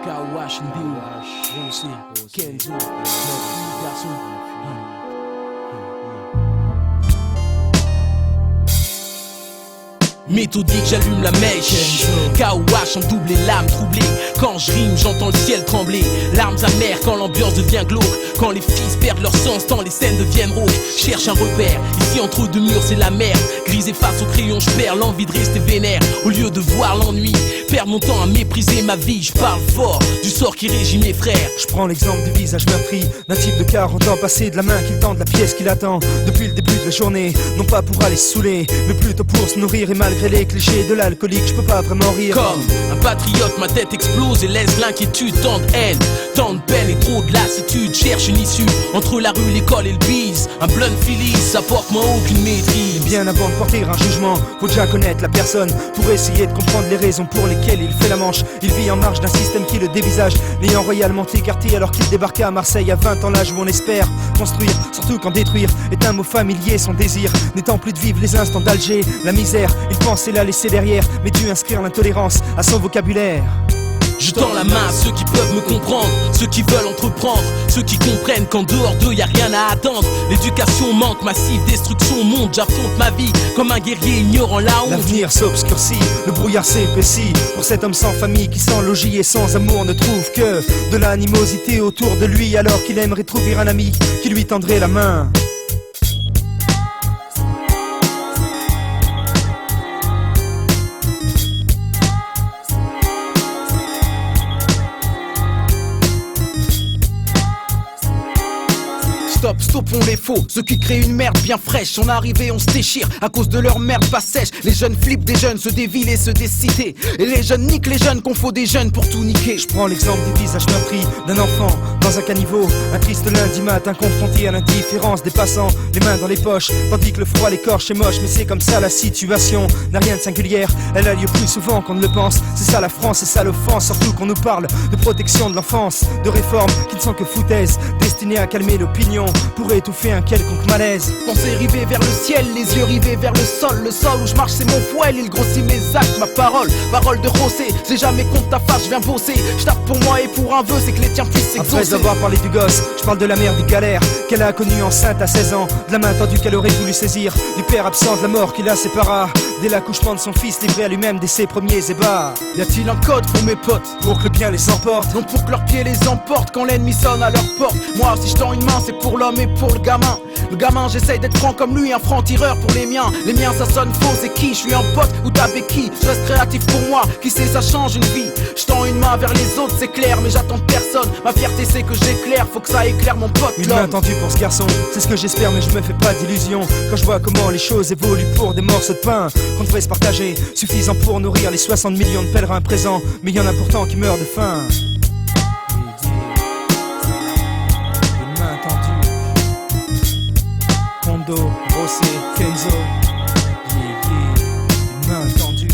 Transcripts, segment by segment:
Kawash Ndio, Rosé, Kenzo, notre garçon. Méthodique, j'allume la mèche. Kawash en double et l'âme troublée. Quand je rime, j'entends le ciel trembler. Larmes amères quand l'ambiance devient glauque. Quand les fils perdent leur sens, tant les scènes deviennent rauques. Cherche un repère, ici entre deux murs c'est la merde. Grisé face au crayon, je perds l'envie de rester vénère. Au lieu de voir l'ennui, perdre mon temps à mépriser ma vie. Je parle fort du sort qui régit mes frères. Je prends l'exemple du visage meurtri d'un type de 40 ans passé de la main qu'il tend de la pièce qu'il attend depuis le début de la journée. Non pas pour aller se saouler, mais plutôt pour se nourrir. Et malgré les clichés de l'alcoolique, je peux pas vraiment rire. Comme un patriote, ma tête explose et laisse l'inquiétude. Tant de haine, tant de peine et trop de lassitude. Cherche une issue entre la rue, l'école et le bise. Un blunt Phillies, ça porte moi aucune maîtrise. Bien avant de porter un jugement, faut déjà connaître la personne pour essayer de comprendre les raisons pour lesquelles il fait la manche. Il vit en marge d'un système qui le dévisage, l'ayant royalement écarté alors qu'il débarqua à Marseille à 20 ans, l'âge où on espère construire, surtout quand détruire est un mot familier. Son désir n'étant plus de vivre les instants d'Alger, la misère, il pensait la laisser derrière, mais dut inscrire l'intolérance à son vocabulaire. Je tends la main à ceux qui peuvent me comprendre, ceux qui veulent entreprendre, ceux qui comprennent qu'en dehors d'eux y a rien à attendre. L'éducation manque, massive destruction monte, j'affronte ma vie comme un guerrier ignorant la honte. L'avenir s'obscurcit, le brouillard s'épaissit pour cet homme sans famille qui sans logis et sans amour ne trouve que de l'animosité autour de lui, alors qu'il aimerait trouver un ami qui lui tendrait la main. Stoppons les faux, ceux qui créent une merde bien fraîche. En arrivée on se déchire à cause de leur merde pas sèche. Les jeunes flippent des jeunes, se dévilent et se décider. Et les jeunes niquent les jeunes, qu'on faut des jeunes pour tout niquer. Je prends l'exemple des visages meurtris d'un enfant dans un caniveau. Un triste lundi matin confronté à l'indifférence des passants, les mains dans les poches, tandis que le froid l'écorche est moche. Mais c'est comme ça, la situation n'a rien de singulière, elle a lieu plus souvent qu'on ne le pense. C'est ça la France, c'est ça l'offense, surtout qu'on nous parle de protection de l'enfance, de réformes qui ne sont que foutaises, destinées à calmer l'opinion pour étouffer un quelconque malaise. Pensée rivée vers le ciel, les yeux rivés vers le sol où je marche c'est mon poil, il grossit mes actes, ma parole de Rosé. J'ai jamais contre ta face, je viens bosser. Je tape pour moi et pour un vœu, c'est que les tiens puissent s'exaucer. Après avoir parlé du gosse, je parle de la mère des galères qu'elle a connue enceinte à 16 ans, de la main tendue qu'elle aurait voulu saisir, du père absent, de la mort qui la sépara dès l'accouchement de son fils, livré à lui-même dès ses premiers ébats. Y a-t-il un code pour mes potes, pour que le bien les emporte, non pour que leurs pieds les emportent quand l'ennemi sonne à leur porte. Moi si je tends une main c'est pour l'homme et pour le gamin. Le gamin j'essaye d'être franc comme lui, un franc-tireur pour les miens. Les miens ça sonne faux, c'est qui? Je suis un pote ou t'as béquille. Je reste créatif pour moi, qui sait ça change une vie. Je tends une main vers les autres c'est clair, mais j'attends personne. Ma fierté c'est que j'éclaire, faut que ça éclaire mon pote. Une main tendue pour ce garçon, c'est ce que j'espère, mais je me fais pas d'illusions quand je vois comment les choses évoluent pour des morceaux de pain qu'on devrait se partager, suffisant pour nourrir les 60 millions de pèlerins présents. Mais y en a pourtant qui meurent de faim. Une main tendue, Kondo, Rosé, Kenzo. Une main tendue.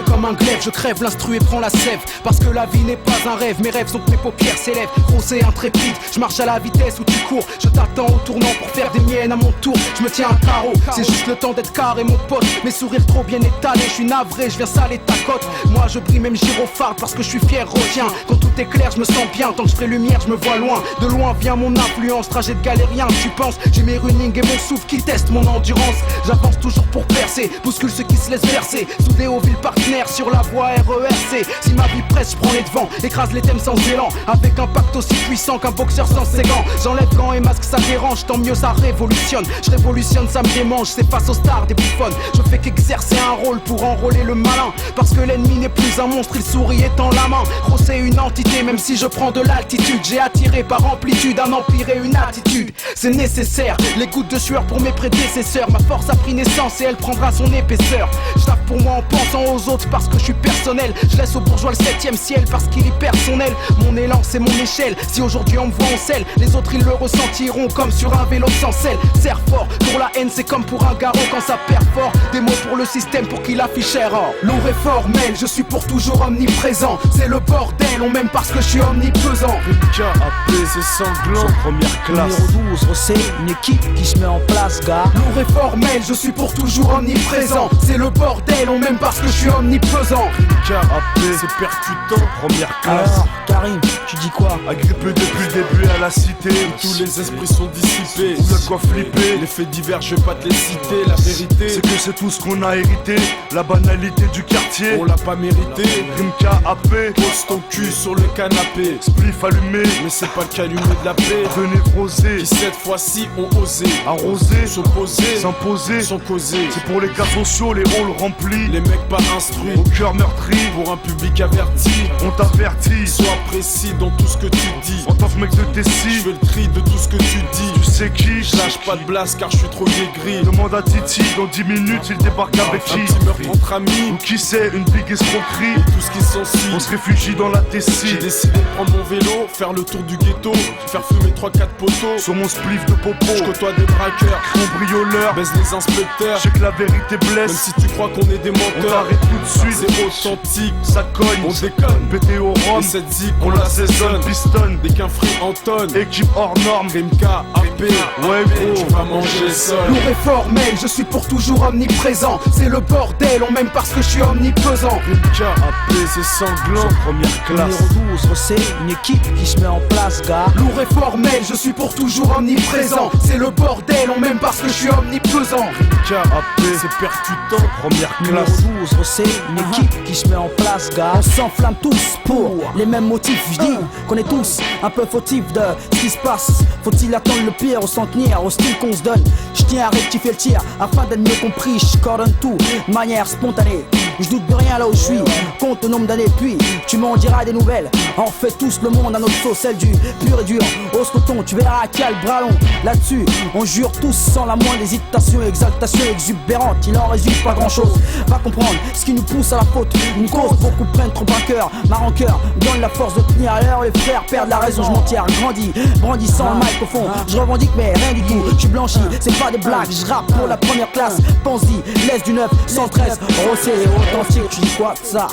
Comme un glaive, je crève, l'instru et prends la sève. Parce que la vie n'est pas un rêve, mes rêves sont que mes paupières s'élèvent. Rosé intrépide, je marche à la vitesse où tu cours. Je t'attends au tournant pour faire des miennes à mon tour. Je me tiens un carreau, c'est juste le temps d'être carré mon pote. Mes sourires trop bien étalés, je suis navré, je viens saler ta cote. Moi je brille même gyrophare parce que je suis fier, retiens. Quand tout est clair, je me sens bien, tant que je ferai lumière, je me vois loin. De loin vient mon influence, trajet de galérien, tu penses. J'ai mes running et mon souffle qui testent mon endurance. J'avance toujours pour percer, bouscule ceux qui se laissent verser. Soudé aux villes partenaires sur la voie RERC. Si ma vie presse, je prends les devants, écrase les thèmes sans élan. Avec un pacte aussi puissant qu'un boxeur sans ses gants. J'enlève gants et masques, ça dérange, tant mieux ça révolutionne. Je révolutionne, ça me démange, c'est face aux stars des bouffonnes. Je fais qu'exercer un rôle pour enrôler le malin. Parce que l'ennemi n'est plus un monstre, il sourit et tend la main. Rosé une entité, même si je prends de l'altitude. J'ai attiré par amplitude un empire et une attitude. C'est nécessaire, les gouttes de sueur pour mes prédécesseurs. Ma force a pris naissance et elle prendra son épaisseur. Je tape pour moi en pensant aux autres parce que je suis personnel. Je laisse au bourgeois le 7ème ciel parce qu'il est personnel. Mon élan c'est mon échelle, si aujourd'hui on me voit en selle, les autres ils le ressentiront comme sur un vélo sans selle. Serre fort, pour la haine c'est comme pour un garrot quand ça perd fort. Des mots pour le système pour qu'il affiche erreur. Lourd et formel, je suis pour toujours omniprésent. C'est le bordel, on m'aime parce que je suis omnipresent. AP c'est sanglant, première classe. Numéro 12, c'est une équipe qui se met en place, gars. Lourd et formel, je suis pour toujours omniprésent. C'est le bordel, on m'aime parce que je suis omnipresent. AP c'est percutant, première classe. Alors, Karim, tu dis quoi? Agrippé depuis le début à la cité, où tous les esprits sont dissipés, où y'a quoi flipper. Les faits divers, je vais pas te les citer. La vérité, c'est que c'est tout ce qu'on a hérité. La banalité du quartier, on l'a pas mérité. Rimka AP, pose ton cul sur le canapé. Spliff allumé, mais c'est pas le calumet de la paix. De névrosés, qui cette fois-ci ont osé arroser, s'opposer, s'imposer, sans causer. C'est pour les cas sociaux, les rôles remplis. Les mecs pas instruits, au cœur meurtri. Pour un public averti, on t'avertit. Sois précis dans tout ce que tu dis. En tant que mec de Tessie, je fais le tri de tout ce que tu dis. Tu sais qui, je lâche pas de blase car je suis trop aigri. Demande à Titi, dans 10 minutes il débarque avec qui? Un petit meurtre entre amis, ou qui sait, une big escroquerie. Et tout ce qui s'ensuit, on se réfugie dans la Tessie. J'ai décidé de prendre mon vélo, faire le tour du ghetto, faire fumer 3-4 poteaux. Sur mon spliff de popo, je côtoie des braqueurs, cambrioleurs, baise les inspecteurs. Je sais que la vérité blesse, même si tu crois qu'on est des menteurs. On t'arrête tout de suite, c'est authentique, ça cogne, on déconne. Pété au rhum, et cette zik, on l'assaisonne. Pistonne, dès qu'un free Anton, équipe hors norme. Rimka, AP, ouais gros, on va manger seul. Lourd et formel, je suis pour toujours omniprésent. C'est le bordel, on m'aime parce que je suis omnipresent. Rimka, AP, c'est sanglant, première classe. Numéro 12, c'est une équipe qui se met en place, gars. Lourd et formel, je suis pour toujours omniprésent. C'est le bordel, on m'aime parce que je suis omnipresent. Rimka, AP, c'est percutant, première classe. Numéro 12, c'est une équipe qui se met en place, gars. On s'enflamme tous pour les mêmes motifs. Je dis qu'on est tous un peu fautifs de ce qui se passe. Faut-il attendre le pire ou s'en tenir au style qu'on se donne? Je tiens à rectifier le tir afin d'être mieux compris. Je coordonne tout de manière spontanée. Je doute de rien là où je suis, compte le nombre d'années, puis tu m'en diras des nouvelles. On fait tous le monde à notre sauce, celle du pur et dur. Hausse le ton, tu verras qu'il y a le bras long. Là-dessus, on jure tous sans la moindre hésitation, exaltation exubérante. Il en résulte pas grand-chose. Va comprendre ce qui nous pousse à la faute. Une cause, beaucoup prennent trop à cœur. Ma rancœur donne la force de tenir à l'heure. Les frères perdent la raison, je m'en tire, grandis, brandissant le microphone. Je revendique mais rien du tout, je suis blanchi, c'est pas des blagues. Je rappe pour la première classe, pense-y, laisse du 9, 113, rossé et authentique. Tu dis quoi de ça?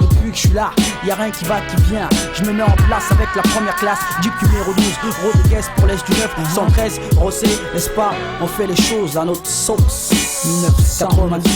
Depuis que je suis là, y'a rien qui va, qui vient. Je me mets en place avec la première classe. Duc numéro 12, Rodriguez pour l'Est du 9, 113, Rossé, n'est-ce pas? On fait les choses à notre sauce. 1998.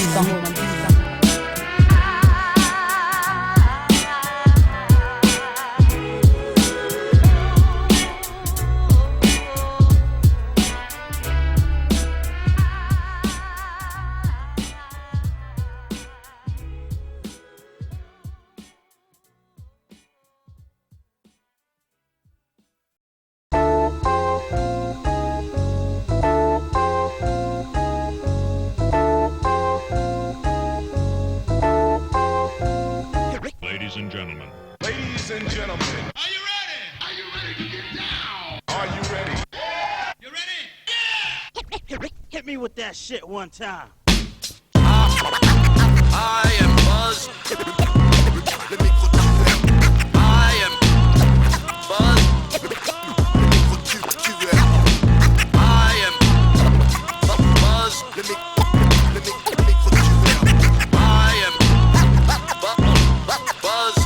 Ladies and gentlemen. Are you ready? Are you ready to get down? Are you ready? Yeah! You ready? Yeah! Hit me with that shit one time. I am Buzz. I am Buzz. I am Buzz.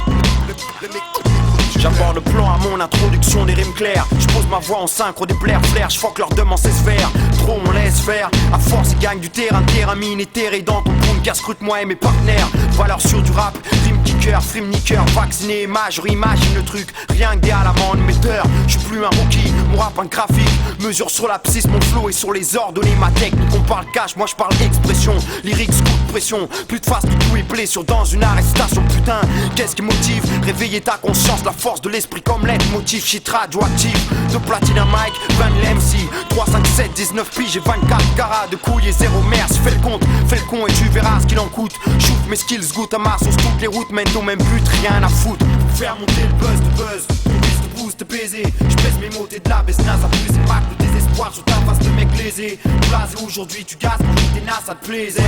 J'aborde le plan à mon introduction des rimes claires. Je pose ma voix en synchro des blaires flair. Je fuck leur demande ses sphères. Trop on laisse faire. À force ils gagnent du terrain mine éthéré dans ton poum. Casse-croûte moi et mes partenaires. Valeur sûre du rap. Rime kicker, frime niqueur. Vacciné, major, imagine le truc. Rien que des à l'amende, metteur. Je suis plus un rookie, mon rap un graphique. Mesure sur l'abscisse, mon flow et sur les ordonnées. Ma technique, on parle cash, moi je parle expression. Lyrics, coup de pression. Plus de face, tout est blessure dans une arrestation. Putain, qu'est-ce qui motive? Réveiller ta conscience, la force de l'esprit comme leitmotiv. Shit radioactif, de platine à mic, 20 000 MC 3, 5, 7, 19 piges et 24 carats de couilles et zéro merci. Fais le compte, fais le con et tu verras ce qu'il en coûte. Shoot mes skills, goûte à ma sauce, toutes les routes mènent au même but, rien à foutre. Faire monter le buzz de buzz, ton bise de boost de baiser. J'pèse mes mots, t'es de la baisse naze, à plus c'est pas que le désespoir sur ta face de mec lésé. Blasé aujourd'hui, tu gazes, pour tes nasses, ça te plaisait.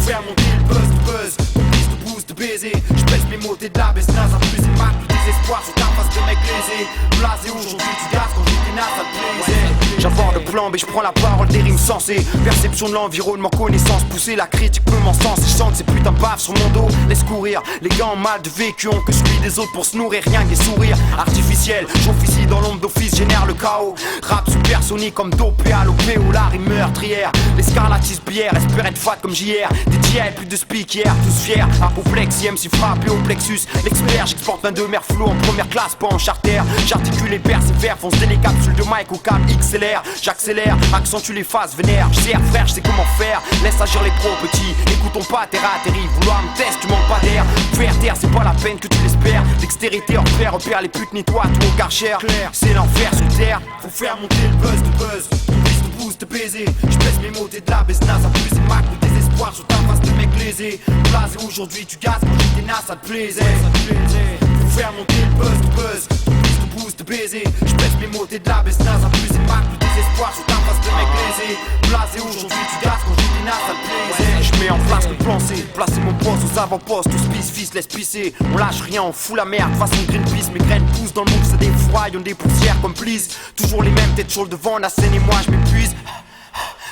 faire monter le buzz, complice de boost, de baiser. J'pèse mes mots, t'es de la baisse naze, plus et marque le désespoir sur ta face de mec lésé. Blasé aujourd'hui, tu gazes quand j'étais naze, ça te plaisait. J'aborde le plan, mais j'prends la parole des rimes sensées. Perception de l'environnement, connaissance poussée, la critique me m'encense. Je sens que ces putains baves sur mon dos, laisse courir. Les gars en mal de vécu ont que celui des autres pour se nourrir, rien que des sourires artificiels. J'officie dans l'ombre d'office, génère le chaos. Rap supersonique comme dopé à l'OPO, la rime meurtrière. Les scarlatistes bières, espèrent être fat comme JR. Des tiers, plus de speak hier, tous fiers. Apoplex, MC frappé au plexus. L'expert, j'exporte 22 mers flou en première classe, pas en charter. J'articule les persévères, fonce des capsules de mic au câble XLR. J'accélère, accentue les phases vénères. J'sers frère, j'sais comment faire. Laisse agir les pros petits. Écoutons pas terre à atterri. Vouloir me tester, tu manques pas d'air. Faire taire, c'est pas la peine que tu l'espères. Dextérité, repère les putes, nettoie tout au karcher. C'est l'enfer sur terre. Faut faire monter le buzz de buzz. Boost de boost de baiser. J'pèse mes mots, t'es de la baisse naze. À plus et marque le désespoir sur ta face de mec lésé. Blasé aujourd'hui, tu gazes quand j'étais naze, ça te plaisait. Faut faire monter le buzz de buzz. Boost de baiser, j'pèse mes mots, t'es de la baisse naze, à plus et marque le désespoir sur ta face de mec lésé. Blasé aujourd'hui, tu gazes quand j'étais naze, ça te plaisait. J'mets en place le plan C, placer mon poste aux avant-postes, tous pisse, fils, laisse pisser. On lâche rien, on fout la merde, façon Greenpeace. Mes graines poussent dans le monde, c'est des froids, y'ont des poussières comme please. Toujours les mêmes, tête sur le devant, la scène et moi j'm'épuise.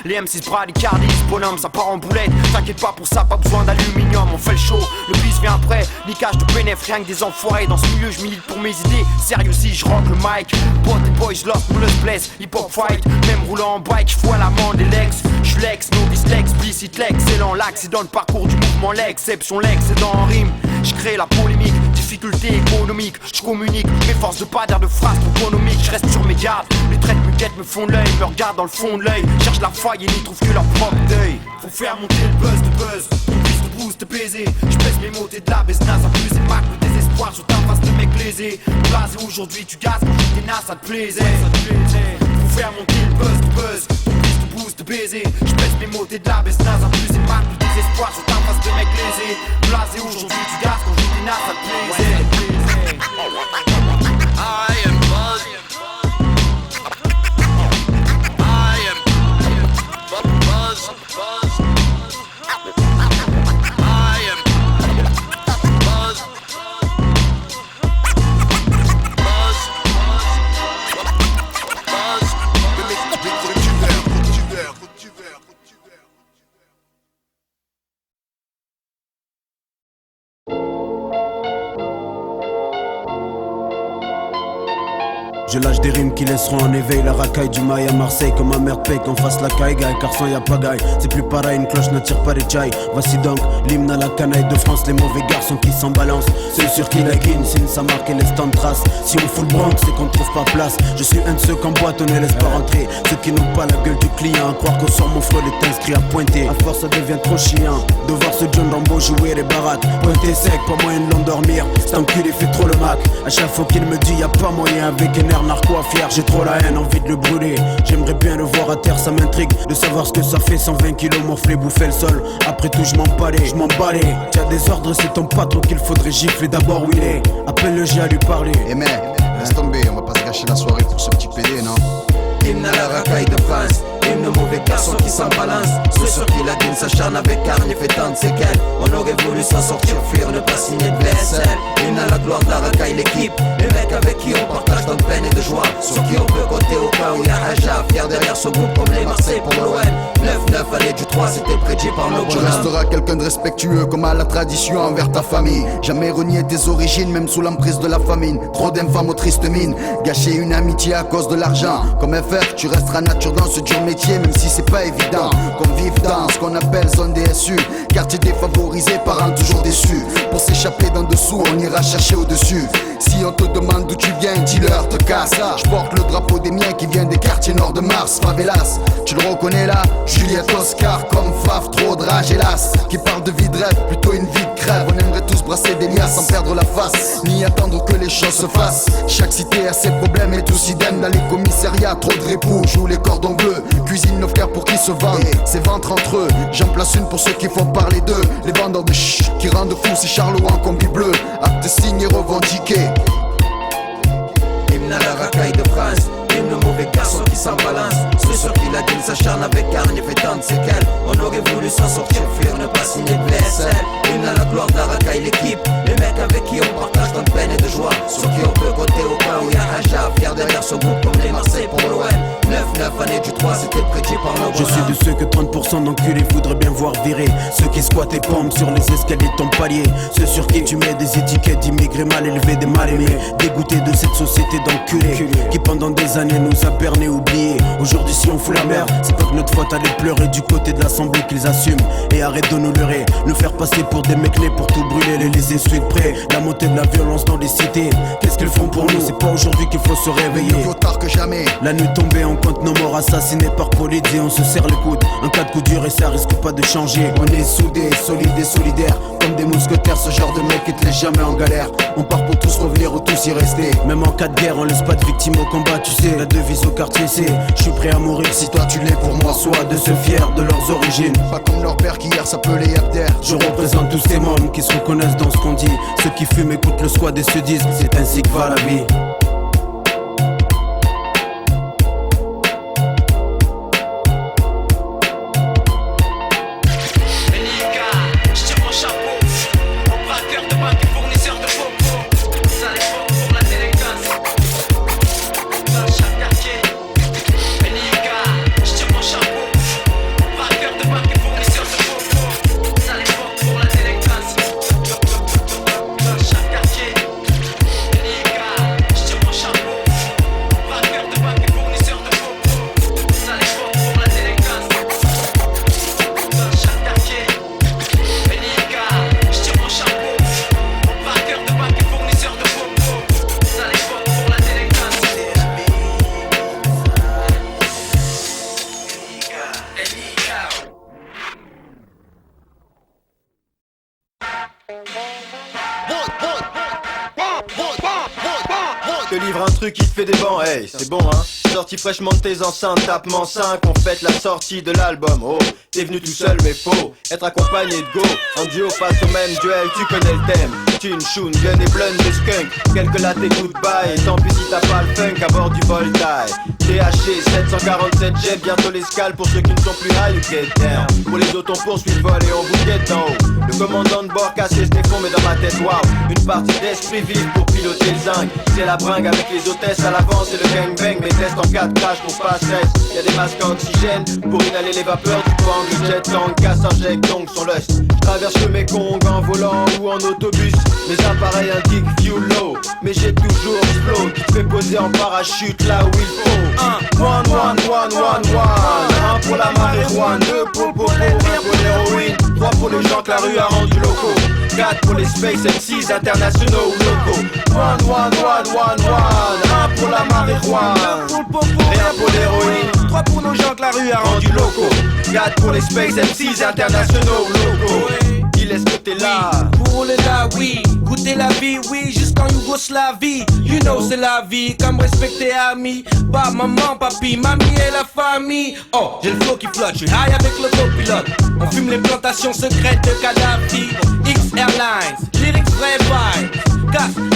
Les M6 bradicardisent, bonhomme ça part en boulette. T'inquiète pas pour ça, pas besoin d'aluminium. On fait le show, le bis vient après. Niquage de bénéf, rien que des enfoirés. Dans ce milieu je milite pour mes idées. Sérieux si je rock le mic. Bot et boys lost, nous le bless. Hip hop fight, même roulant en bike. J'fous à l'amende les legs. J'suis l'ex, novice l'ex, explicite l'excellent. L'accident, le parcours du mouvement, l'exception, l'excédent en rime. J'crée la polémique, difficulté économique. J'communique, mes forces de pas dire de phrases trop économiques. J'reste sur mes gardes, les traits de muquettes me font de l'œil. Me regardent dans le fond de l'œil, cherche la faille et n'y trouvent que leur propre deuil. Faut faire monter le buzz de buzz, de boost de baiser. J'pèse mes mots, t'es de la baisse naze, à plus et marque le désespoir sur ta face de mec lésé. Blasé aujourd'hui, tu gazes quand j'étais naze, ça te plaisait. Faut faire monter le buzz de buzz, de boost de baiser. J'pèse mes mots, t'es de la baisse naze, à plus et marque le désespoir sur ta face de mec lésé. Blasé aujourd'hui, tu gazes quand j'étais naze, ça te plaisait. I am Buzz. Je lâche des rimes qui laisseront en éveil la racaille du maï à Marseille. Comme ma mère paye qu'on fasse la caille, car sans y'a pagaille. C'est plus pareil, une cloche n'attire pas les jailles. Voici donc l'hymne à la canaille de France. Les mauvais garçons qui s'en balancent, ceux sur qui la guine signe sa marque et laisse tant de traces. Si on fout le Bronx, c'est qu'on trouve pas place. Je suis un de ceux qu'en boîte on ne laisse pas rentrer. Ceux qui n'ont pas la gueule du client, à croire qu'au sort mon flot est inscrit à pointer. À force ça devient trop chiant de voir ce John Rambo jouer les baraques. Pointer sec, pas moyen de l'endormir. Cet enculé fait trop le mac. À chaque fois qu'il me dit y'a pas moyen avec un air narco à fier. J'ai trop la haine, envie de le brûler. J'aimerais bien le voir à terre, ça m'intrigue. De savoir ce que ça fait, 120 kilos morflé, bouffer le sol. Après tout je m'en balais. T'as des ordres, c'est ton patron qu'il faudrait gifler. D'abord où il est, appelle le G à lui parler. Eh mec, laisse tomber, on va pas se gâcher la soirée pour ce petit PD, non? Hymne à la racaille de France, hymne aux mauvais garçons qui s'en balancent. Ceux sur qui la dune s'acharne avec carne et fait tant de séquelles. On aurait voulu s'en sortir, fuir, ne pas signer de VSL. Hymne à la gloire de la racaille, l'équipe. Les mecs avec qui on partage tant de peine et de joie. Sur qui on peut compter au cas où y'a Haja. Fier derrière ce groupe comme les Marseille pour l'OM. 9-9, allez du 3, c'était prédit par nos Tu resteras quelqu'un de respectueux comme à la tradition envers ta famille. Jamais renier tes origines, même sous l'emprise de la famine. Trop d'infâmes aux tristes mines. Gâcher une amitié à cause de l'argent. Comme FR, tu resteras nature dans ce dur métier, même si c'est pas évident. Qu'on vive dans ce qu'on appelle zone DSU. Quartier défavorisé, parents toujours déçus. Pour s'échapper d'en dessous, on ira chercher au-dessus. Si on te demande d'où tu viens, dis-leur, te casse. Je porte le drapeau des miens qui vient des quartiers nord de Mars. Favelas, tu le reconnais là? Juliette Oscar, comme Faf, trop de rage hélas. Qui parle de vie de rêve, plutôt une vie de crève. On aimerait tous brasser des liasses sans perdre la face, ni attendre que les choses se fassent. Chaque cité a ses problèmes et tous idem. Dans les commissariats, trop de répous, jouent les cordons bleus. Cuisine nos frères pour qu'ils se vendent, c'est ventre entre eux. J'en place une pour ceux qui font parler d'eux. Les vendeurs de ch'ch, qui rendent fou ces charlots en combi bleu. Acte signé revendiqué. Hymne à la racaille de France, hymne aux mauvais garçons garçons qui s'en balancent. Ceux sur qui la gueule s'acharne avec hargne fait tant de séquelles. On aurait voulu s'en sortir, fuir, ne pas signer de VSL. Une à la gloire de la racaille, l'équipe. Les mecs avec qui on partage tant de peine et de joie. Sur qui on peut compter au cas où y'a un chat fier derrière ce groupe comme les Marseille pour l'OM. 9 années du 3, c'était prédit par nos. Je suis de ceux que 30% d'enculés voudraient bien voir virer. Ceux qui squattent et pompent sur les escaliers de ton palier. Ceux sur qui tu mets des étiquettes d'immigrés mal élevés, des mal aimés. Dégoûtés de cette société d'enculés qui pendant des années nous a berné, oubliés. Aujourd'hui si on fout la merde, c'est pas que notre faute allait pleurer du côté de l'assemblée qu'ils assument. Et arrête de nous leurrer, nous faire passer pour des mecs nés pour tout brûler, les laisser suite près. La montée de la violence dans les cités, qu'est-ce qu'ils font pour nous? C'est pas aujourd'hui qu'il faut se réveiller. Mieux vaut tard que jamais. La nuit tombée, on compte nos morts assassinés par police et on se serre les coudes. Un cas de coup dur et ça risque pas de changer. On est soudés, solides et solidaires, comme des mousquetaires, ce genre de mec qui te laisse jamais en galère. On part pour tous revenir ou tous y rester. Même en cas de guerre, on laisse pas de victimes au combat, tu sais. La devise au quartier c'est: je suis prêt à mourir si toi tu l'es pour moi. Sois de ceux fiers de leurs origines, pas comme leur père qui hier s'appelait Abder. Je représente tous ces mômes qui se reconnaissent dans ce qu'on dit. Ceux qui fument écoutent le squad et se disent: c'est ainsi que va la vie. Je te livre un truc qui te fait des bancs, hey, c'est bon hein. Sorti fraîchement de tes enceintes, tapement 5, on fête la sortie de l'album. Oh, t'es venu tout seul mais faut être accompagné de go. En duo face au même duel, tu connais le thème. Tune, shoon, gun et blunts de skunk. Quelques lattes et goodbye, tant pis si t'as pas le funk à bord du Voltaire. THC 747 jet, bientôt l'escale pour ceux qui ne sont plus high, you get down. Pour les autres on poursuit le vol et on vous guette d'en haut. Le commandant de bord cassé ce défond mais dans ma tête wow. Une partie d'esprit vif pour piloter le zinc. C'est la bringue avec les hôtesses à l'avance et le gangbang. Mes tests en 4 crash pour pas stress. Y'a des masques à oxygène pour inhaler les vapeurs du pang. Le jet tank casse injecte donc son lust. J'traverse le Mekong en volant ou en autobus. Mes appareils indiquent view low, mais j'ai toujours flow qui te fait poser en parachute là où il faut. 1 pour la marijuana, 2 pour le popo, 1 pour l'héroïne, 3 pour les gens que la rue a rendu locaux, 4 pour les space MCs internationaux ou locaux. 1 pour la marijuana, 2 pour le popo, 1 pour l'héroïne, 3 pour nos gens que la rue a rendu locaux, 4 pour les space MCs internationaux ou locaux. Est-ce que t'es là? Pour le là, oui, goûter la vie, oui, jusqu'en Yougoslavie. You know c'est la vie, comme respecter amis. Pas maman, papi, mamie et la famille. Oh, j'ai le flow qui flotte, je suis high avec le copilote. On fume les plantations secrètes de Kadhafi. X Airlines, lyrics vrai vibe.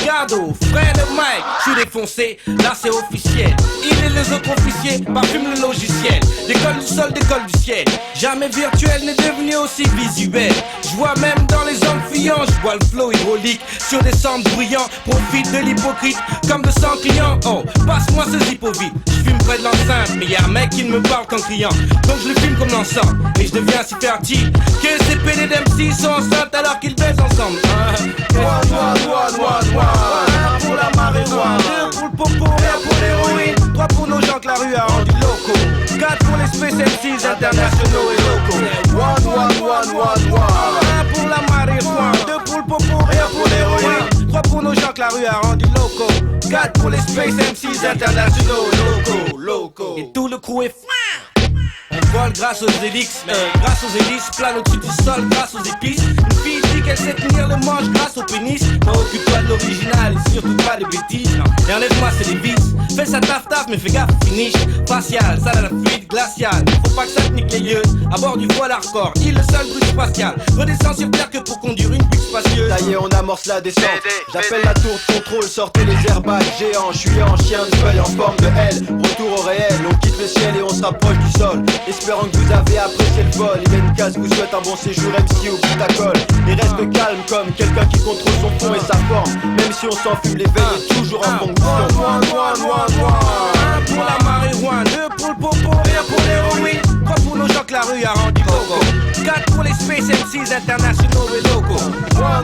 Gardo, frère de Mike, je suis défoncé, là c'est officiel. Il et les autres officiers parfument le logiciel. L'école du sol, d'école du ciel. Jamais virtuel n'est devenu aussi visuel. Je vois même dans les hommes fuyants, je vois le flow hydraulique sur des centres bruyants. Profite de l'hypocrite comme de 100 clients. Oh, passe-moi ce zippo vite. Je fume près de l'enceinte, mais y'a un mec qui ne me parle qu'en criant. Donc je le fume comme l'encens, et je deviens si fertile que ces PD d'MC sont enceintes alors qu'ils baisent ensemble. 1 pour la marijuana, 2 pour le popo, 1 pour l'héroïne, 3 pour nos gens que la rue a rendu locaux, 4 pour les space MCs internationaux et locaux. 1 pour la marijuana, 2 pour le popo, 1 pour l'héroïne, 3 pour nos gens que la rue a rendu locaux, 4 pour les space MCs internationaux et locaux. Et tout le crew est on vole grâce aux hélices, grâce aux hélices, plane au-dessus du sol grâce aux épices. Une fille dit qu'elle sait tenir le manche grâce au pénis. Non, occupe-toi de l'original et surtout pas de bêtises. Et enlève-moi c'est les vices, Fais ça taf mais fais gaffe, finish. Facial, sale à la fluide glaciale. Faut pas que ça te nique les yeux. À bord du voile hardcore, il le seul truc spatial. Redescends sur terre que pour conduire une bulle spacieuse. Ça y est, on amorce la descente. J'appelle la tour de contrôle, sortez les airbags géants. Je suis en chien de feuille en forme de L. Retour au réel, on quitte le ciel et on se rapproche du sol. Espérant que vous avez apprécié le vol. Imenkaz vous souhaite un bon séjour MC au bout de la colle. Et reste calme comme quelqu'un qui contrôle son fond et sa forme. Même si on s'enfume, l'éveil est toujours en fonction. Un pour la marijuana, 2 pour le popo, rien pour l'héroïne. 3 pour nos gens que la rue a rendu coco. 4 pour les Space MCs internationaux et locaux. 1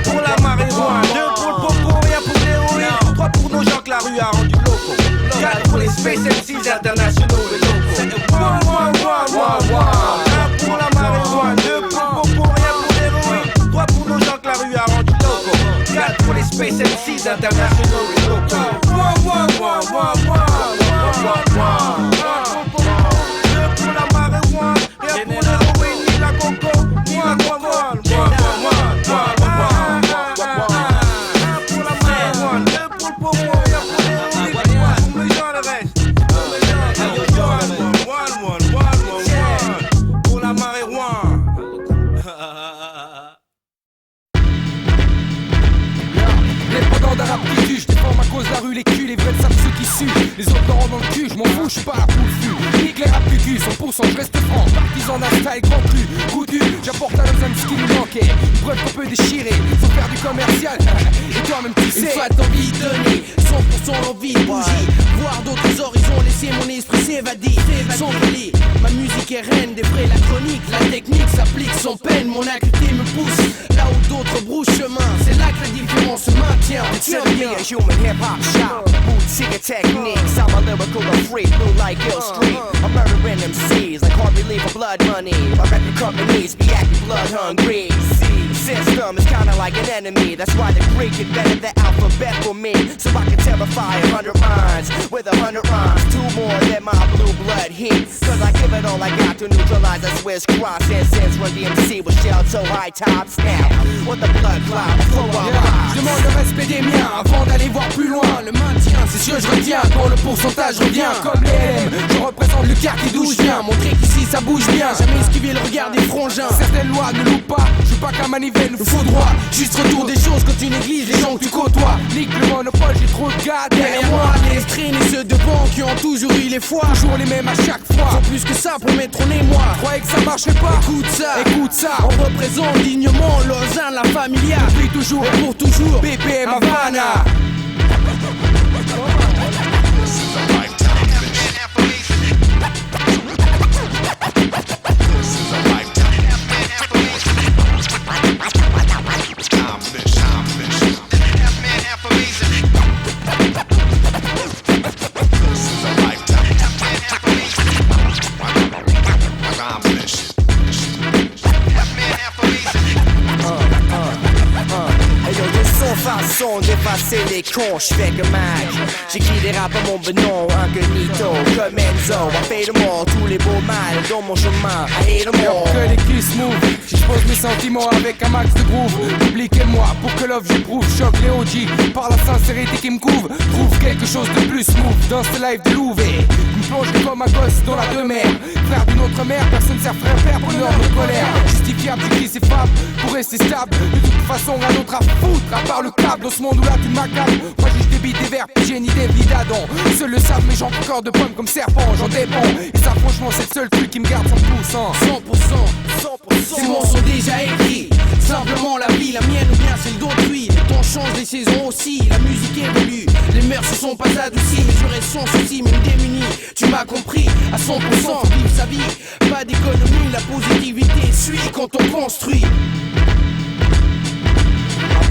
pour la marijuana, 2 pour le popo, rien pour l'héroïne. 3 pour nos gens que la rue a rendu locaux. 4 pour les Space MCs internationaux et locaux. 1 pour la marijuana, 2 pour le popo, rien pour l'héroïne. 3 pour nos gens que la rue a rendu locaux. 4 pour les Space MCs internationaux et locaux. 2 pour la marijuana, rien pour l'héroïne, ni la coco, ni la guavole. 1 pour la marijuana, 2 pour le popo, rien pour l'héroïne, 3 pour mes gens le reste. Pour la marijuana. Dépendant d'un rap qui tue, je défends ma cause, la rue, les culs, les vrais savent ceux qui suent. Les autres me rendent dans le cul, je m'en fous, je suis pas là pour le fût. Nique les rap du cul, 100% je reste franc. Partisan d'un style grand cru, coutu, j'apporte à l'homme ce qui nous manquait. Une preuve qu'on peut déchirer, sans faire du commercial. Et toi-même tu sais. Une fois d'envie donnée, 100% l'envie de bouger. Voir d'autres horizons, laisser mon esprit s'évader. S'envoler, ma musique est reine des vrais, la chronique. La technique s'applique sans peine, mon acuité me pousse. Là où d'autres broussent chemin, c'est là que la différence se maintient. Consider me a human hip-hop shop. Bootlegger techniques, I'm a lyrical freak, blue like Hill Street. I'm murdering MCs like Harvey Lee for blood money. My record companies be acting blood hungry. See, the system is kinda like an enemy. That's why the Greek invented the alphabet for me, so I can terrify 100 minds with 100 rhymes. 2 more than my blue blood heat. Cause I give it all I got to neutralize that Swiss cross. And since Run DMC was shelled so high top snap, with the blood clot, flow up. Je demande le respect des miens avant d'aller voir plus loin. Le maintien, c'est ce que je retiens quand le pourcentage revient. Comme les LM, je représente le quartier d'où je viens. Montrer qu'ici ça bouge bien, jamais esquiver le regard des frangins. Certaines lois ne louent pas, je suis pas qu'un manivelle, nous faut droit. Juste retour des choses quand tu négliges les gens que tu côtoies. Nique le monopole, j'ai trop de gars derrière moi. Les strains et ceux devant qui ont toujours eu les fois. Toujours les mêmes à chaque fois, sans plus que ça pour m'étrôner moi. Croyais que ça marcherait pas, écoute ça. On représente dignement Lausanne, la familia. Depuis toujours et pour toujours, BPM Havana. Façon d'effacer les cons, j'fais que mag. J'écris des rap à mon benom, incognito, comme Enzo. I fade them all, tous les beaux mâles dans mon chemin, I hate them all. Que les kiss move, si j'pose mes sentiments avec un max de groove. Public et moi, pour que l'offre j'éprouve. Choc les OG, par la sincérité qui me couvre. Trouve quelque chose de plus smooth dans ce live de Louvet. Me plonge comme un gosse dans la demeure. Frère d'une autre mère, personne sert frère père pour l'énorme colère. Justifiable, j'écris ses fables pour rester stable. De toute façon, rien d'autre à foutre, à part le câble. Dans ce monde où là tu m'accables, moi je débite des verbes, j'ai une idée vie d'Adam. Seuls le savent, mais j'en encore de pommes comme serpent, j'en dépends. Et ça franchement c'est le seul truc qui me garde 100%. 100%, ces mots sont déjà écrits. Simplement la vie, la mienne ou bien celle d'autrui. Le temps change, les saisons aussi, la musique évolue. Les mœurs se sont pas adoucies, mais je reste sans souci, même démuni. Tu m'as compris, à 100%, vive sa vie. Pas d'économie, la positivité suit quand on construit.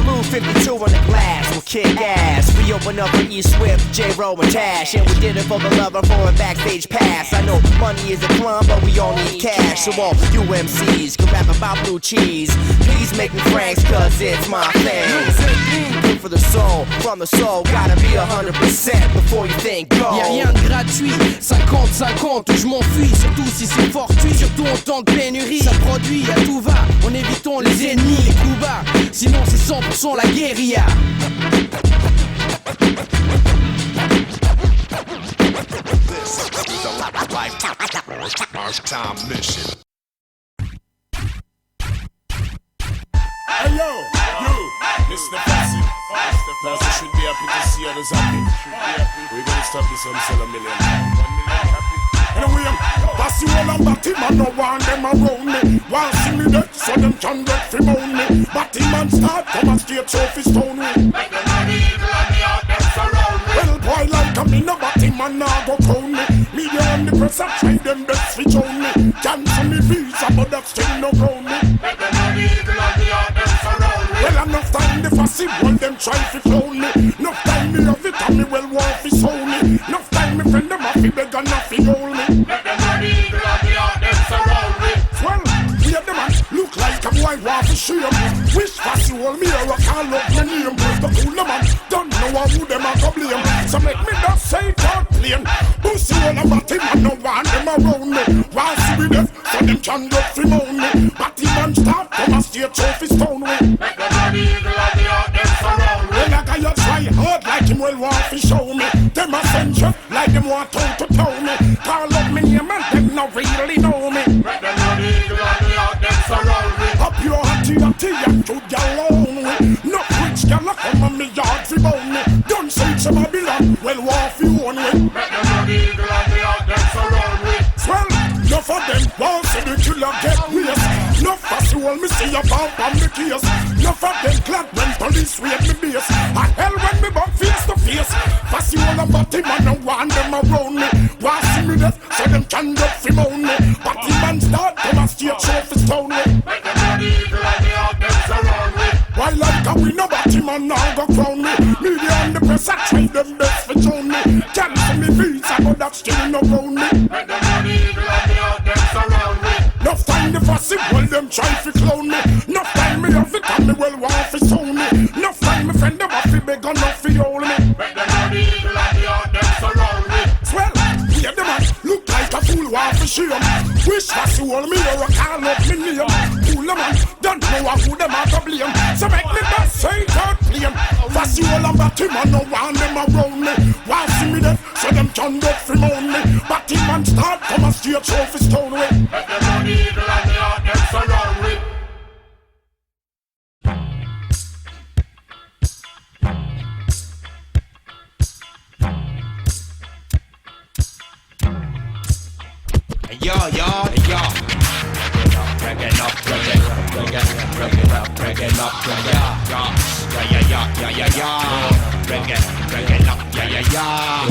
Blue 52 on the glass, we'll kick ass. We open up for E Swift, J-Ro and Tash. And we did it for the lover for a backstage pass. I know money is a crime, but we all need cash. So all you MCs can rap about blue cheese. Please make me franks, cause it's my thing. Good for the soul, from the soul, gotta be 100% before you think go. Y'a rien de gratuit, 50-50 où je m'enfuis. Surtout si c'est fortuit, surtout en temps de pénurie. Ça produit à tout va, en évitant les ennemis, les coups bas. Sinon c'est 100% la guérilla. time mission. Hey yo, you, Mr. Passy. Mr. Passy should be happy to see others happy. We're gonna stop this on sell $1 million. Anyway, Passy all and Batty man no want them around me. Want see me dead so them can get free moan me. Batty man start come and straight so fi stone me. Make the money evil and the heart them surround me. Well boy like a me no Batty man now go crown me. Media and the press a try them best fi show me. Cancel me visa but that still no ground me. Make the money evil and the heart them surround me. Well enough time the Passy one them try fi clown me. Enough time me love it and me well want fi soul me. Enough time me friend them a fi beg and a fi hold me. Make the money evil and the heart them surround me. Well, hear the man look like a boy want fi shame. Wish Passy hold me or I call up my name. The cooler man don't know who them a go blame. So make me not say it out plain. Pussy all about him and no want them around me. Want see me death so them can get free moan me. Batty man start come a straight trophy stone way. Make the money evil and the heart them surround me. Well, I got you try hard like him well want fi show me. Them a send you like them want to tell me. Call up me name and them no really know me. Make the money evil and the heart them surround me. Up your hattie and to your own way. No rich gal a come on me yard fi bone me. Don't say it's a Babylon, well want fi own way. Make the money evil and the heart them surround me. Well, enough of them won't see the killer get waste. Enough Passy hold me see a bump on the case. Enough of them glad when police raid me base. A hell when me bump face to face. Passy all about him and no want them around me. Want see me death so them can get free moan me. Batty man start come a straight trophy stone me. Make the money evil and the heart them surround me. Why like a we no Batty man now go crown me. Media and the press a try them best for show me. Cancel me visa but that still no round me. Make the money evil and the heart them surround me. Enough time the Passy well them try fi clown me. Enough time me have it and me well want fi sound me. Enough time me friend them have fi beg and not fi hold me. Make the money evil and the heart them surround me. Swell, hear the man look like a fool want fi shame. Wish Passy hold me or I call up me name. Fool the man don't know who them a to blame. So make me not say it out plain. Passy all about him and no want them around me. Want see me dead so them can get free moan me. Batty man start come a straight trophy stone way. Make the money evil and the heart them surround me. Yo, bring it up, bring it up, bring it up, bring it up, bring it up, bring it up,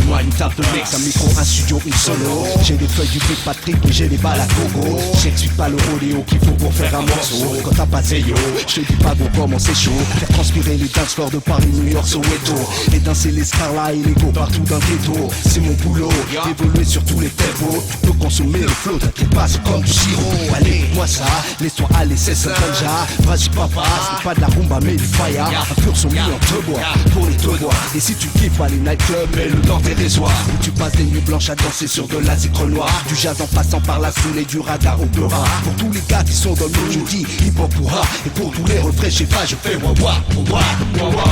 Moi une table de mix, un micro, un studio, une solo. J'ai des feuilles du Big Patrick, mais j'ai les balles à gogo. J'explique pas le rodéo qu'il faut pour faire un morceau. Quand t'as pas de zéyo, je te dis pas gros comment c'est chaud. Faire transpirer les dance floors de Paris, New York, Soweto. Et danser les stars et les go partout dans le ghetto. C'est mon boulot, d'évoluer sur tous les tempos. Tu peux consommer le flow, t'inquiète pas, c'est comme du sirop. Allez, moi ça, laisse-toi aller, c'est ça déjà. Vas-y papa, c'est pas de la rumba mais du fire. Un pur son mis en te bois, pour les te bois. Et si tu kiffes pas les nightclubs, mets-le dans tes réseaux. Où tu passes des nuits blanches à danser sur de la zikre noire. Du jazz en passant par la foule et du radar au peura. Pour tous les gars qui sont dans le mood, je dis hip-hop pourra. Et pour tous les refrains, je sais pas, je fais wawa, wawa, wawa.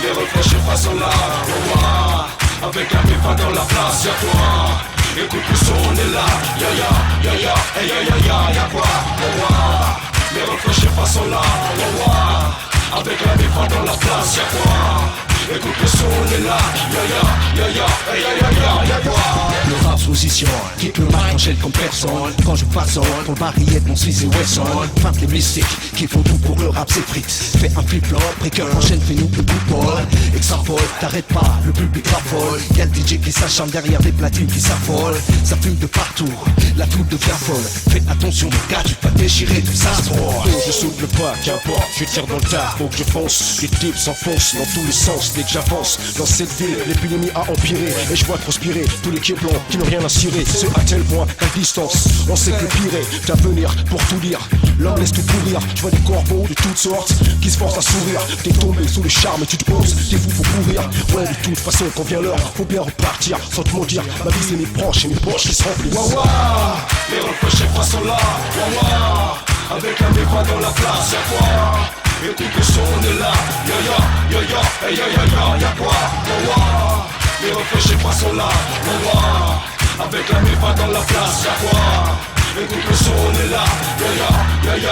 Les refrains, je sais pas, sont là, wawa. Avec un pépa dans la place, y'a quoi? Écoute le son, on est là, ya ya, ya ya, hey ya ya ya, y'a quoi? Wawa. Les refrains, je sais pas, sont là, wawa. Avec un pépa dans la place, y'a quoi? Écoute le son, on est là, ya ya, ya ya, hey ya ya ya, y'a quoi? Le rap position, quitte le marque en gel comme personne. Quand je façonne, pour le barillet mon Suisse et Wesson. Feinte les mystiques, qui font tout pour le rap c'est frites. Fais un flip-flop, breaker enchaîne, fais-nous le football. Extrapole, t'arrêtes pas, le public raffole. Y'a le DJ qui s'acharne derrière des platines qui s'affolent. Ça fume de partout, la foule devient folle. Fais attention mon gars, tu vas déchirer tout ça. Je souffle pas, qu'importe, je tire dans le tas, faut que je fonce. Les types s'enfoncent dans tous les sens dès que j'avance. Dans cette ville, l'épidémie a empiré. Et je vois transpirer tous les kiblons qui n'ont rien à cirer. C'est à tel point qu'à distance, on sait que le pire est à venir pour tout dire. L'homme laisse tout pourrir, je vois des corbeaux de toutes sortes qui se forcent à sourire. T'es tombé sous le charme et tu te poses, t'es fou pour courir. Ouais, de toute façon, quand vient l'heure, faut bien repartir sans te mentir. Ma vie c'est mes proches et mes poches qui se remplissent. Waouh, les refrains chefs sont là, waouh. Avec un débat dans la place, y'a quoi? Écoute le son, on est là, ya ya, ya ya, hey ya ya ya, y'a quoi? Waouh, les refrains chefs sont là, waouh. Avec la méfa dans la place, y'a quoi? écoute le son, on est là. Y'a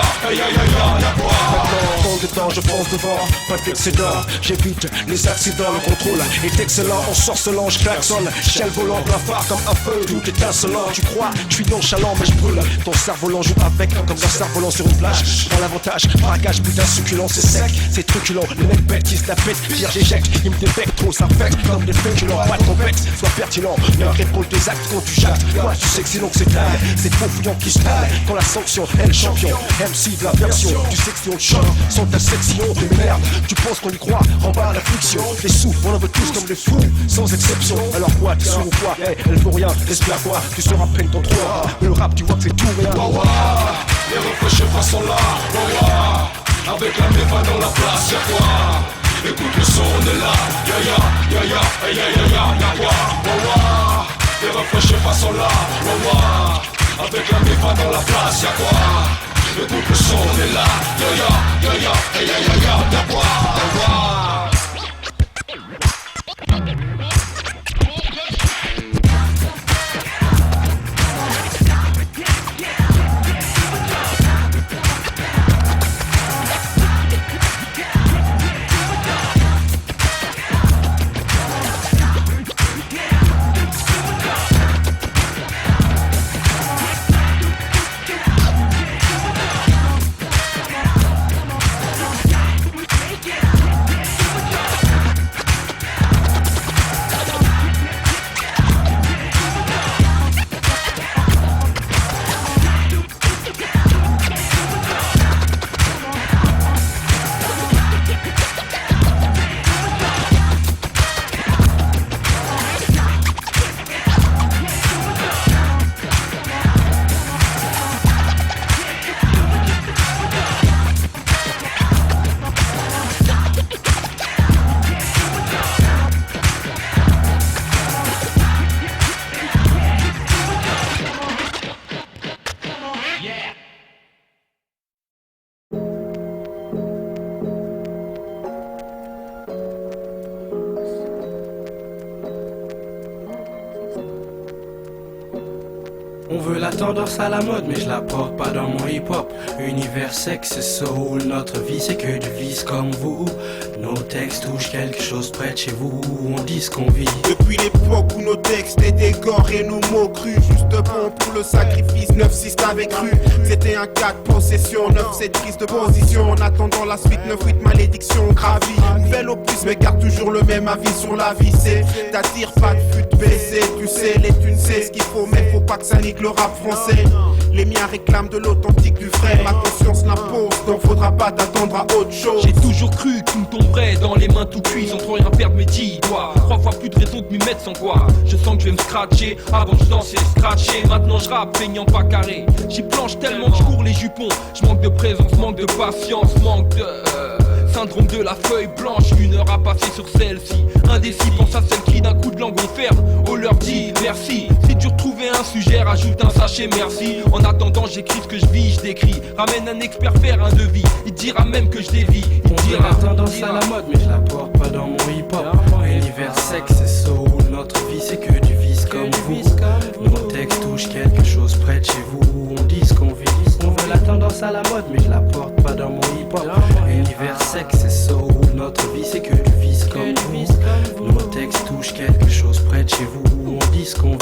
quoi? Maintenant, dedans, je fonce devant, pas d'excédent. J'évite les accidents, le contrôle est excellent. On sorcelant, je klaxonne, ciel volant, blafard comme un feu, tout étincelant. Tu crois, je suis nonchalant, mais je brûle. Ton cerf-volant joue avec, comme un cerf-volant sur une plage. Prends l'avantage, braquage, putain succulent, c'est sec, c'est truculent. Les mecs bêtes, ils se la pètent, pire j'éjecte, ils me défectent, trop ça fait comme des féculents. Pas de complexe, sois pertinent, leur épaule tes actes quand tu jattes. Moi, tu sais que sinon que c'est dingue, c'est faux fouillant qui se taille. Quand la sanction est le champion, MC de la version, du section de choc, sont ta section de merde. Tu penses qu'on y croit, rembarre la fiction. Les sous, on en veut tous comme les fous, sans exception. Alors quoi, t'es sourd ou quoi? Elle vaut rien, espère quoi? Tu seras peine ton droit. Le rap, tu vois que c'est tout rien. Les refrains chefs sont là. Avec la méva dans la place, y'a quoi? Écoute le son, on est là. Y'a quoi? Les refrains chefs sont là. Avec la méva dans la place, y'a quoi? Écoute le son, on est là. Y'a quoi? On veut la tendance à la mode, mais je la porte pas dans mon hip-hop. Univers sexe et soul, notre vie c'est que du vice comme vous. Nos textes touchent quelque chose près de chez vous, on dit ce qu'on vit. Depuis l'époque où nos textes étaient gore et nos mots crus, juste bon pour le sacrifice, 9-6 t'avais cru. C'était un cas de possession, 9-7 prise de position. En attendant la suite, 9-8 malédiction gravie. Nouvelle opus, mais garde toujours le même avis sur la vie. C'est t'attires pas de fut baissé, tu sais, les thunes c'est ce qu'il faut, mais faut pas que ça nique le rap français. Les miens réclament de l'authentique, du vrai. Ma conscience l'impose, donc faudra pas t'attendre à autre chose. J'ai toujours cru que tout me tomberait dans les mains tout cuit, sans trop rien perdre mes 10 doigts. 3 fois plus de raison de m'y mettre sans quoi. Je sens que je vais me scratcher, avant je dansais scratcher. Maintenant je rappe, peignant pas carré. J'y planche tellement que je cours les jupons. Je manque de présence, manque de patience, manque de... syndrome de la feuille blanche, 1 heure à passer sur celle-ci. Indécis, pense à celle qui d'un coup de langue on ferme. On leur dit merci. Si tu retrouvais un sujet, rajoute un sachet merci. En attendant j'écris ce que je vis, je décris. Ramène un expert faire un devis. Il dira même que je dévie. On dira tendance à la mode, mais je la porte pas dans mon hip-hop. Univers sexe et soul, notre vie c'est que du vice comme vous. Nos textes touchent quelque chose près de chez vous, on dit ce qu'on vit. On veut la tendance à la mode, mais je la porte pas dans mon hip-hop. Univers sexe et soul, notre vie c'est que du vice comme vous. Nos textes touchent quelque chose près de chez vous, on dit ce qu'on vit.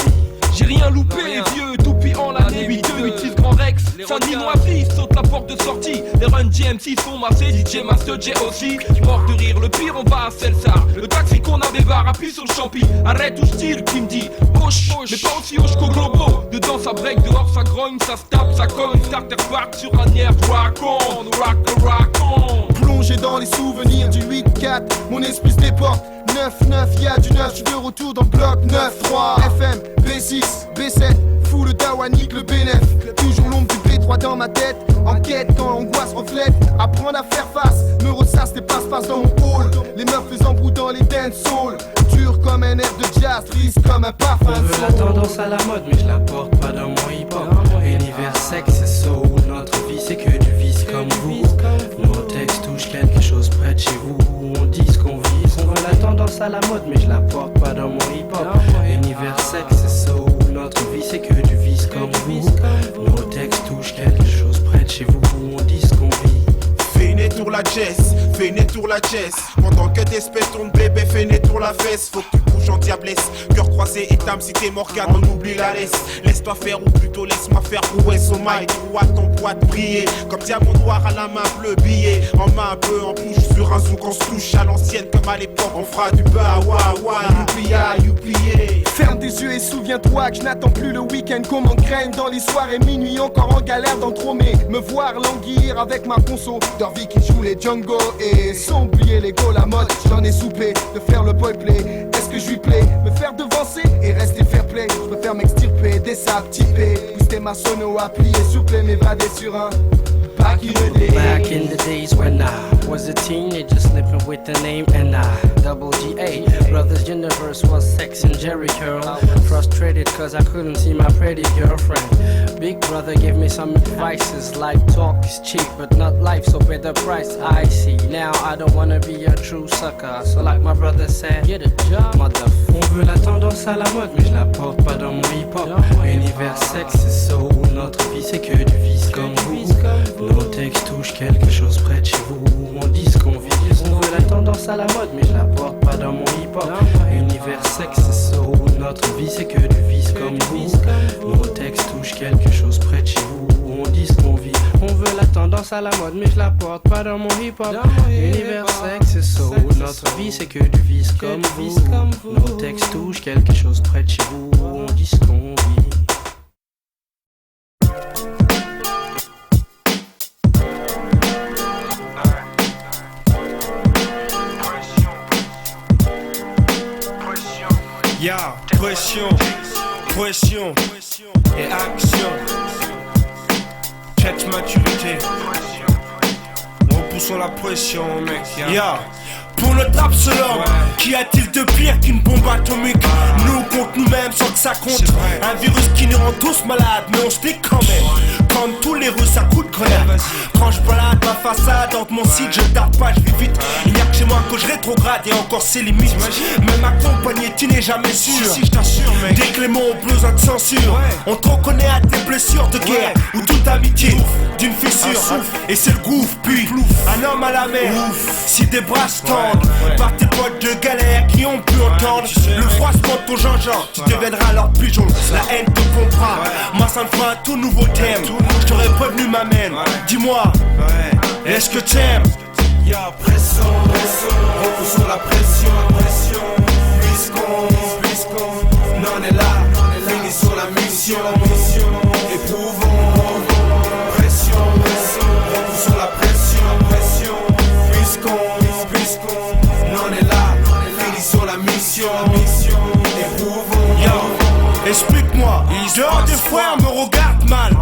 J'ai rien loupé, vieux, toupie en l'année 8-2, utilise Grand Rex, Saint-Denis vie, saute la porte de sortie. Les Run GMC sont massés, DJ Master J aussi. Mort de rire, le pire, on va à Celsar. Le taxi qu'on avait barre, appuie sur le champi. Arrête où je tire, qui me dit hoche, mais pas aussi hoche qu'au globo. Dedans ça break, dehors ça grogne, ça se tape, ça cogne. Starter park sur un air, rock on. Plongé dans les souvenirs du 8-4, mon esprit se déporte. 9-9, y'a du 9, j'suis de retour dans le bloc 9-3 FM, B6, B7, fou le Dawanique, le bénéf. Toujours l'ombre du B3 dans ma tête. Enquête quand l'angoisse reflète. Apprendre à faire face, me ressasse des passe-passe dans mon hall. Les meufs faisant bout dans les dance halls. Dur comme un air de jazz, triste comme un parfum. On veut la tendance à la mode, mais je la porte pas dans mon hip-hop. Univers sexe et soul, notre vie c'est que du vice comme vous. Nos textes touchent quelque chose près de chez vous, on dit ce qu'on vit. On veut la tendance tendance à la mode, mais je la porte pas dans mon hip-hop. Univers sexe et soul, notre vie c'est que du vice comme vous. Nos textes touchent quelque chose près de chez vous où on dit ce qu'on vit. Fais une tour la jazz, fais une tour la jazz. Pendant que t'espèces ton bébé, fais une tour la fesse. Faut que tu bouges en diablesse. Cœur croisé et t'âme si t'es Morgane, on oublie la laisse. Laisse-toi faire ou plutôt laisse-moi faire prouesse au mic. Ou à ton poids de briller. Comme diamant noir à la main bleu billet. En main bleu, en bouche sur un zouk, on se touche à l'ancienne comme à l'époque. On fera du bas, wa, youpi. Ferme tes yeux et souviens-toi que je n'attends plus le week-end qu'on m'engraine dans les soirées minuit encore en galère d'entromer. Me voir languir avec ma conso d'Orvi qui joue les Django et sans oublier l'ego, la mode. J'en ai soupé de faire le boy play. Est-ce que je lui plais me faire devancer et rester fair play? Je préfère m'extirper des sables typés. Booster ma sono à plier souple m'évader sur un Back in the days when I was a teenager slipping with the name N.I.double-G-A. Brothers Universe was sex and Jerry curl. Frustrated cause I couldn't see my pretty girlfriend. Big brother gave me some advices like talk is cheap but not life, so pay the price. I see now I don't wanna be a true sucker, so like my brother said, get a job, motherfucker. On veut la tendance à la mode mais je la porte pas dans mon hip-hop. Univers sexe et soul, notre vie c'est que du vice comme vous. Nos textes touchent quelque chose près de chez vous où on dit ce qu'on vit. On veut la tendance à la mode mais je la porte pas dans mon hip-hop. Univers sexe et soul, notre vie c'est que du vice comme vous. Nos textes touchent quelque chose près de chez vous où on dit ce qu'on vit. On veut la tendance à la mode mais je la porte pas dans mon hip-hop. Univers sexe et soul, notre vie c'est que du vice comme vous. Nos textes touchent quelque chose près de chez vous où on dit ce qu'on vit. Ya, pression et action. Check maturité. Repoussons la pression, mec. Ya. Pour notre absolument, qu'y a-t-il de pire qu'une bombe atomique? Nous contre nous-mêmes sans que ça compte. Un virus qui nous rend tous malades, mais on se dit quand même. Comme tous les Russes à coups de grenade. Quand je balade ma façade entre mon site, je tarde pas, je vais vite. Il n'y a que chez moi que je rétrograde et encore c'est limite. Même accompagné, tu n'es jamais sûr. Si je t'assure, mec. Des cléments ont besoin de censure. On te reconnaît à tes blessures de guerre ou toute amitié d'une fissure. Et c'est le gouffre, puis un homme à la mer. Si des bras se tendent par tes potes de galère qui ont pu entendre le froissement de ton gingembre, tu deviendras leur pigeon. La haine te comprend. Moi ça me fera un tout nouveau thème. Je t'aurais prévenu ma mène. Dis-moi, est-ce que t'aimes? Y'a pression, repoussons la pression, puisqu'on n'en est là, finissons la mission, éprouvons, pression, repoussons la pression, puisqu'on n'en est là, finissons la mission, éprouvons. Explique-moi, dehors des frères me regardent mal.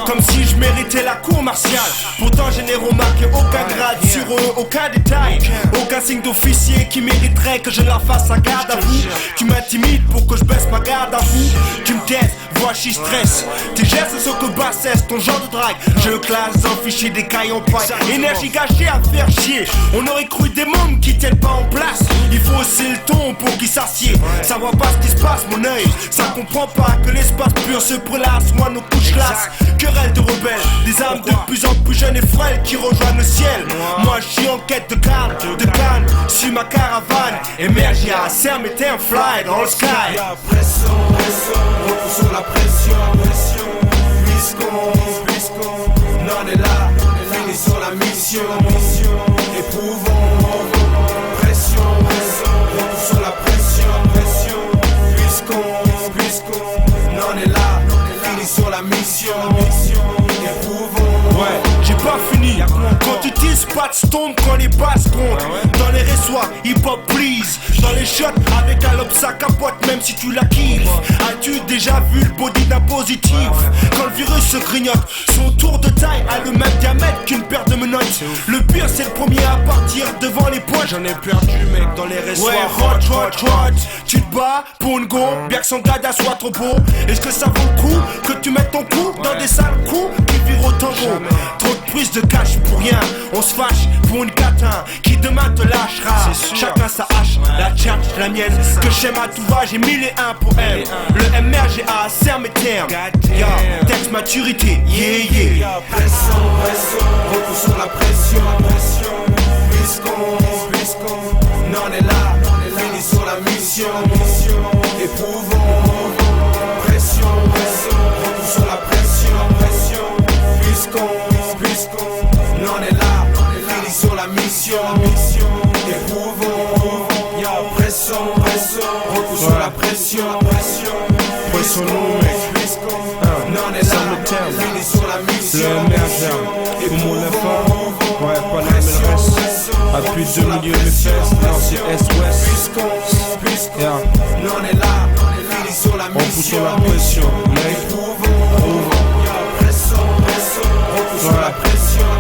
Comme si je méritais la cour martiale. Pourtant je n'ai remarqué aucun grade sur eux, aucun détail. Aucun signe d'officier qui mériterait que je leur fasse la garde à vous. Tu m'intimides pour que je baisse ma garde à vous. Tu me taises, vois je stresse. Tes gestes sont que bassesse, ton genre de drague. Je le classe dans le fichier des cailles en paille. Énergie gâchée à faire chier. On aurait cru des mômes qui tiennent pas en place. Il faut hausser le ton pour qu'ils s'assied. Ça voit pas ce qui se passe mon œil. Ça comprend pas que l'espace pur se prélasse. Moi nos couches lasses. Querelle de rebelles, des âmes de plus en plus jeunes et frêles qui rejoignent le ciel. Moi je suis en quête de calme, sur ma caravane. Émerge à serre, mettez un fly dans le sky. Pression, repoussons la pression, puisqu'on n'en est là, finissons la mission, éprouvons, pression, repoussons la pression, puisqu'on n'en est là, finissons la mission, éprouvons. Ouais, j'ai pas fini. Quand tu utilises pas de stone, quand les basses comptent. Dans les ressoirs, hip hop please. Dans les shots, avec un lobe ça capote même même si tu la kiffes. As-tu déjà vu le body d'un positif? Quand le virus se grignote, son tour de taille a le même diamètre qu'une paire de menottes. Le pire c'est le premier à partir devant les points. J'en ai perdu mec dans les ressoirs. Ouais, hot. Tu te bats pour une go, bien que son gada soit trop beau. Est-ce que ça vaut le coup que tu mettes ton cou dans des sales coups qui virent au tango? Trop de prise de cash pour rien. On se fâche pour une catin qui demain te lâchera. Chacun sa hache, la tienne, la mienne. Que j'aime à tout va, j'ai 1001 pour M. Le MRGA serre mes termes. Texte maturité, yeah. Pression, retour sur la pression. Puisqu'on en est là, fini sur la mission. Éprouvons. Pression, retour sur la pression. Puisqu'on en est là, fini sur la mission. Éprouvons. Pression, retour sur la pression. Pression nous mec. On est là, fini sur la mission. Le merde, et mon effort. Ouais, pas la MLRS. Appui de milieu mes fesses. Non, c'est Est-Ouest. Puisqu'on on est là, fini sur la mission. On pousse sur la pression, mec. Pression, retour sur la pression.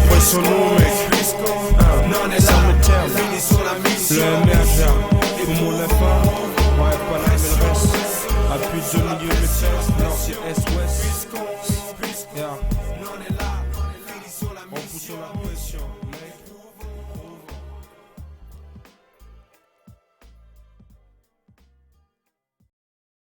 Pression nous mec. On est là, fini sur la mission. Le merde, et mon effort. Ouais, pas la MLRS. Appui de milieu mes fesses. Non, c'est Est-Ouest. On pousse sur la pression, mec.